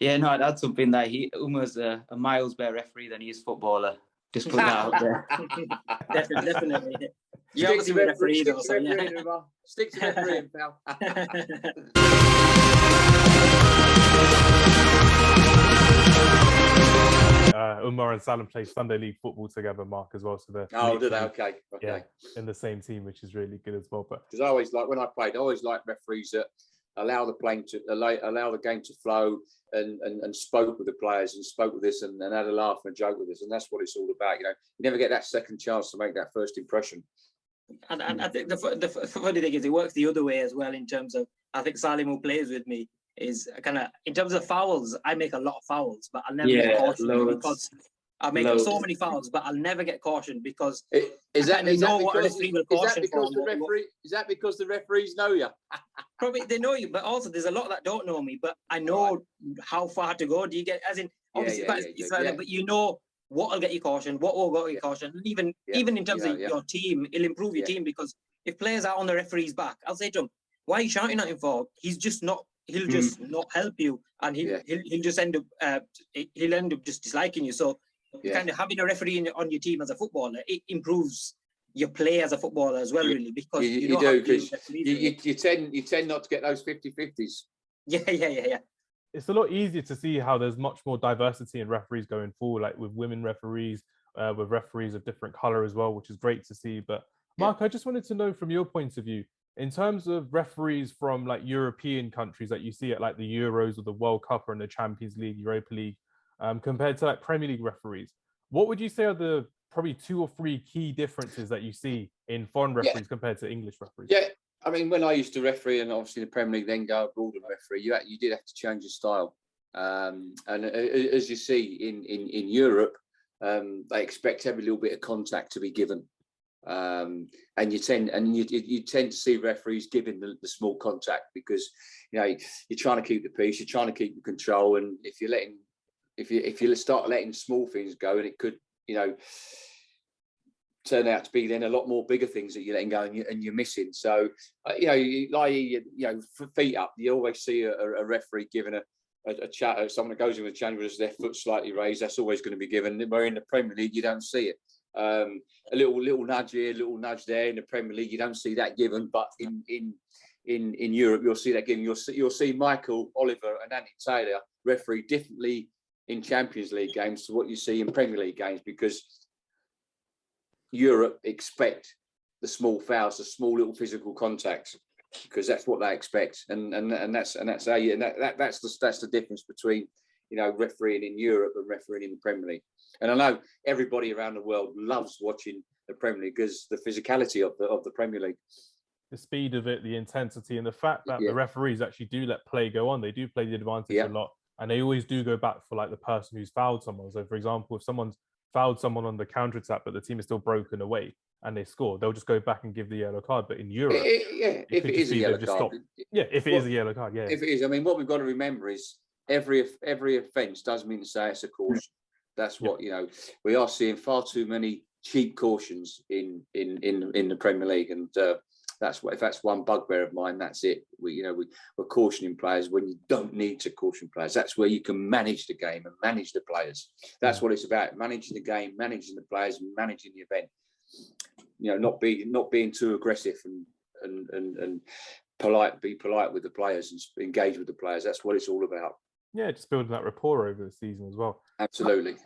Yeah, no, I'd add something that Uma's a miles better referee than he is footballer. Just put that out there. Definitely. You obviously a referee, though, so yeah. Stick to refereeing, pal. Umar and Salim play Sunday League football together, Mark, as well. So they're do they? Okay. Yeah, in the same team, which is really good as well. But because I always like when I played, I always liked referees that allow the game to flow and spoke with the players and spoke with this and had a laugh and a joke with this, and that's what it's all about. You never get that second chance to make that first impression. And I think the funny thing is it works the other way as well in terms of, I think Salim, who plays with me, is kind of, in terms of fouls, I make a lot of fouls, but I'll never get cautioned because I make so many fouls, but I'll never get cautioned because is that because the referees know you? Probably they know you, but also there's a lot that don't know me, but I know how far to go. Do you get, as in, obviously, but you know what will get you cautioned, what will get you cautioned, and even in terms of your team, it'll improve your team, because if players are on the referee's back, I'll say to him, why are you shouting at him for? He's just not. He'll just not help you, and he'll just end up just disliking you. So kind of having a referee on your team as a footballer, it improves your play as a footballer as well, really, because you tend not to get those 50-50s. Yeah. It's a lot easier to see how there's much more diversity in referees going forward, like with women referees, with referees of different colour as well, which is great to see. But Mark, I just wanted to know from your point of view, in terms of referees from like European countries that you see at like the Euros or the World Cup or in the Champions League, Europa League, compared to like Premier League referees, what would you say are the probably 2 or 3 key differences that you see in foreign referees compared to English referees? Yeah, I mean, when I used to referee, and obviously the Premier League then go abroad and referee, you did have to change your style. And as you see in Europe, they expect every little bit of contact to be given. And you tend to see referees giving the small contact because you're trying to keep the peace, you're trying to keep the control, and if you start letting small things go, and it could turn out to be then a lot more bigger things that you're letting go and you're missing. So feet up, you always see a referee giving a chat, someone that goes in with a challenge with their foot slightly raised, that's always going to be given. Where in the Premier League you don't see it. A little nudge here, a little nudge there. In the Premier League you don't see that given, but in Europe you'll see that given. You'll see Michael Oliver and Andy Taylor referee differently in Champions League games to what you see in Premier League games, because Europe expect the small fouls, the small little physical contacts, because that's what they expect, and that's the difference between refereeing in Europe and refereeing in the Premier League. And I know everybody around the world loves watching the Premier League because the physicality of the Premier League, the speed of it, the intensity, and the fact that the referees actually do let play go on. They do play the advantage a lot, and they always do go back for like the person who's fouled someone. So, for example, if someone's fouled someone on the counter attack, but the team is still broken away and they score, they'll just go back and give the yellow card. But in Europe, if it is a yellow card, if it is a yellow card, if it is, I mean, what we've got to remember is every offence doesn't mean to say it's a caution. That's what we are seeing far too many cheap cautions in the Premier League, and if that's one bugbear of mine, that's it. We're cautioning players when you don't need to caution players. That's where you can manage the game and manage the players. That's what it's about: managing the game, managing the players, and managing the event. Not being too aggressive and polite. Be polite with the players and engage with the players. That's what it's all about. Yeah, just building that rapport over the season as well. Absolutely.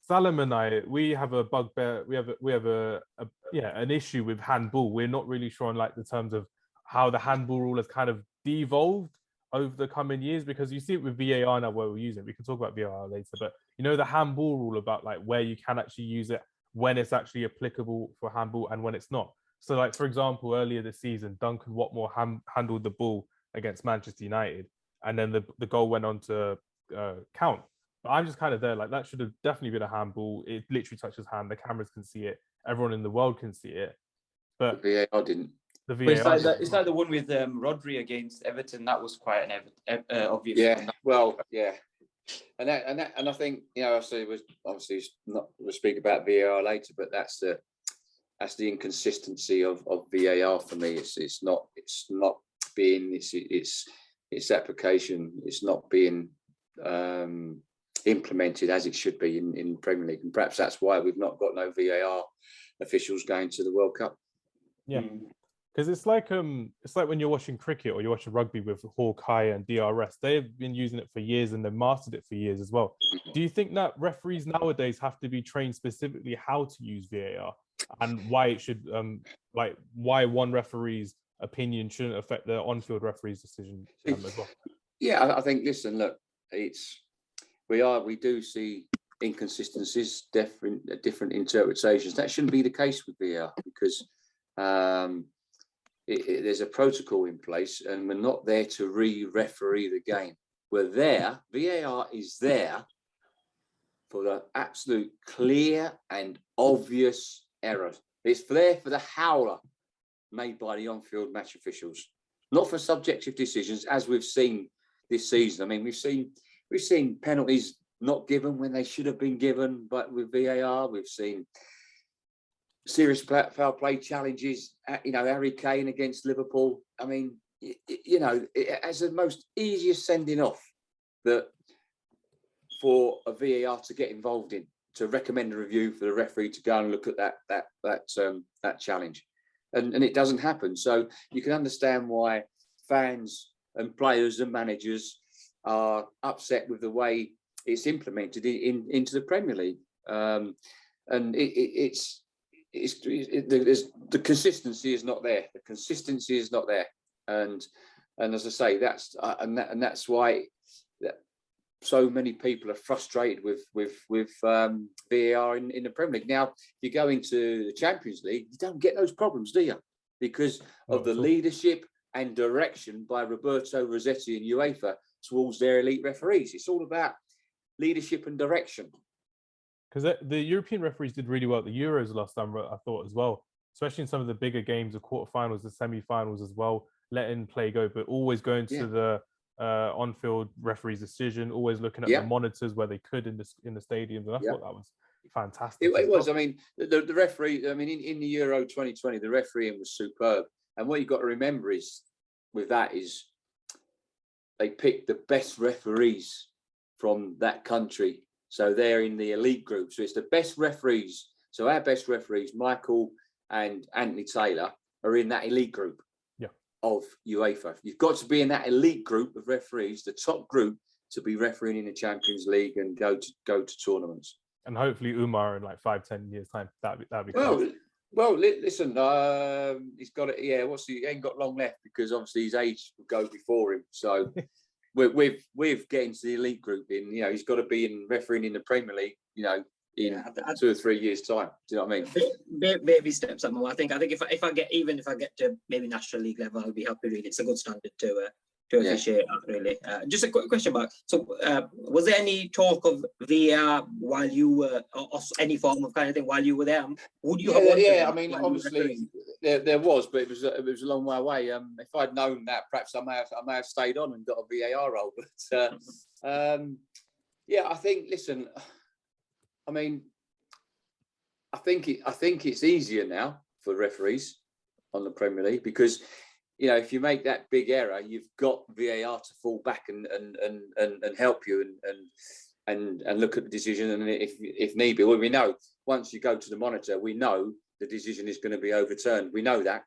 Salim and I, we have a bugbear. We have an issue with handball. We're not really sure on like the terms of how the handball rule has kind of devolved over the coming years, because you see it with VAR now where we're using it. We can talk about VAR later, but the handball rule about like where you can actually use it, when it's actually applicable for handball and when it's not. So like, for example, earlier this season, Duncan Watmore handled the ball against Manchester United, and then the goal went on to count. But I'm just kind of there, like that should have definitely been a handball. It literally touches hand. The cameras can see it. Everyone in the world can see it. But the VAR didn't. The VAR it's like the one with Rodri against Everton. That was quite an obvious. Yeah. One. Well, yeah. And I think obviously not. We'll speak about VAR later, but that's the inconsistency of VAR for me. It's not being its application. It's not being implemented as it should be in the Premier League, and perhaps that's why we've not got no VAR officials going to the World Cup. Yeah, because it's like when you're watching cricket or you're watching rugby with Hawkeye and DRS. They've been using it for years and they've mastered it for years as well. Do you think that referees nowadays have to be trained specifically how to use VAR and why it should, why one referee's opinion shouldn't affect the on-field referee's decision as well? Yeah, I think. Listen, look, we do see inconsistencies, different interpretations. That shouldn't be the case with VAR because there's a protocol in place, and we're not there to re-referee the game. We're there. VAR is there for the absolute clear and obvious error. It's there for the howler made by the on-field match officials, not for subjective decisions, as we've seen this season. I mean, we've seen penalties not given when they should have been given, but with VAR, we've seen serious foul play challenges. Harry Kane against Liverpool. I mean, as the most easiest sending off that for a VAR to get involved in, to recommend a review for the referee to go and look at that challenge, and it doesn't happen. So you can understand why fans and players and managers are upset with the way it's implemented into the Premier League, and it's the consistency is not there. The consistency is not there, and as I say, that's why so many people are frustrated with VAR in the Premier League. Now, if you go into the Champions League, you don't get those problems, do you? Because of the leadership and direction by Roberto Rossetti and UEFA towards their elite referees. It's all about leadership and direction. Because the European referees did really well at the Euros last time, I thought, as well, especially in some of the bigger games, the quarterfinals, the semi-finals as well, letting play go, but always going to the on-field referee's decision, always looking at the monitors where they could in the stadiums, and I thought that was fantastic. It was. I mean, the referee. I mean, in the Euro 2020, the refereeing was superb. And what you've got to remember is, with that, is they picked the best referees from that country. So they're in the elite group. So it's the best referees. So our best referees, Michael and Anthony Taylor, are in that elite group of UEFA. You've got to be in that elite group of referees, the top group, to be refereeing in the Champions League and go to tournaments. And hopefully Umar in like 5-10 years time. That'd be cool. Well, listen, he's got it. Yeah, he ain't got long left because obviously his age will go before him. So with getting to the elite group he's got to be in refereeing in the Premier League, in 2 or 3 years' time. Do you know what I mean? Baby steps up more. I think if I get to maybe National League level, I'll be happy. Really, it's a good standard to appreciate that, really. Just a quick question back. So, was there any talk of VAR while you were, or any form of kind of thing while you were there? Would you have wanted? Yeah, I mean, obviously there was, but it was a long way away. If I'd known that, perhaps I may have stayed on and got a VAR role. But I think. Listen, I mean, I think it's easier now for referees on the Premier League because, if you make that big error, you've got VAR to fall back and help you and look at the decision. And if need be, well, we know once you go to the monitor, we know the decision is going to be overturned. We know that.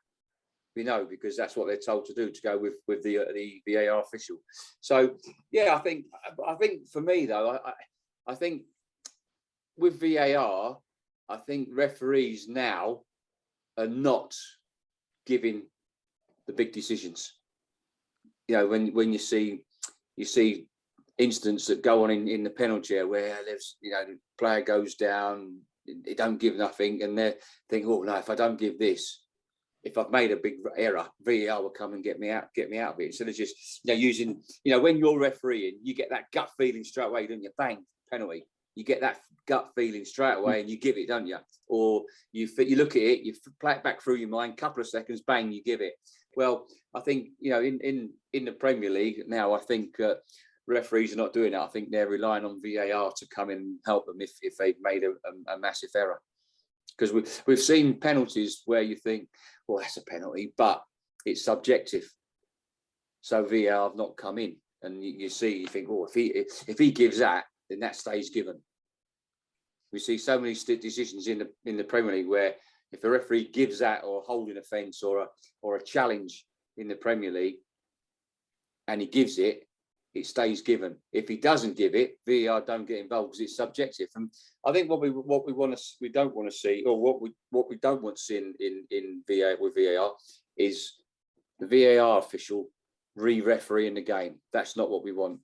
We know because that's what they're told to do, to go with the VAR official. So I think for me though, I think with VAR, I think referees now are not giving the big decisions. When you see incidents that go on in the penalty area where there's the player goes down, they don't give nothing, and they think, oh no, if I don't give this, if I've made a big error, VAR will come and get me out of it. Instead of just using, when you're refereeing, you get that gut feeling straight away, don't you? Bang, penalty. You get that gut feeling straight away and you give it, don't you? Or you look at it, you play it back through your mind, couple of seconds, bang, you give it. Well, I think, in the Premier League now, I think referees are not doing that. I think they're relying on VAR to come in and help them if they've made a massive error. Because we've seen penalties where you think, well, that's a penalty, but it's subjective. So VAR have not come in. and you see, you think, oh, if he gives that, then that stays given. We see so many decisions in the Premier League where if a referee gives that, or holding offence, or a challenge in the Premier League, and he gives it, it stays given. If he doesn't give it, VAR don't get involved because it's subjective. And I think what we don't want to see, or what we don't want to see in VAR is the VAR official re-refereeing the game. That's not what we want.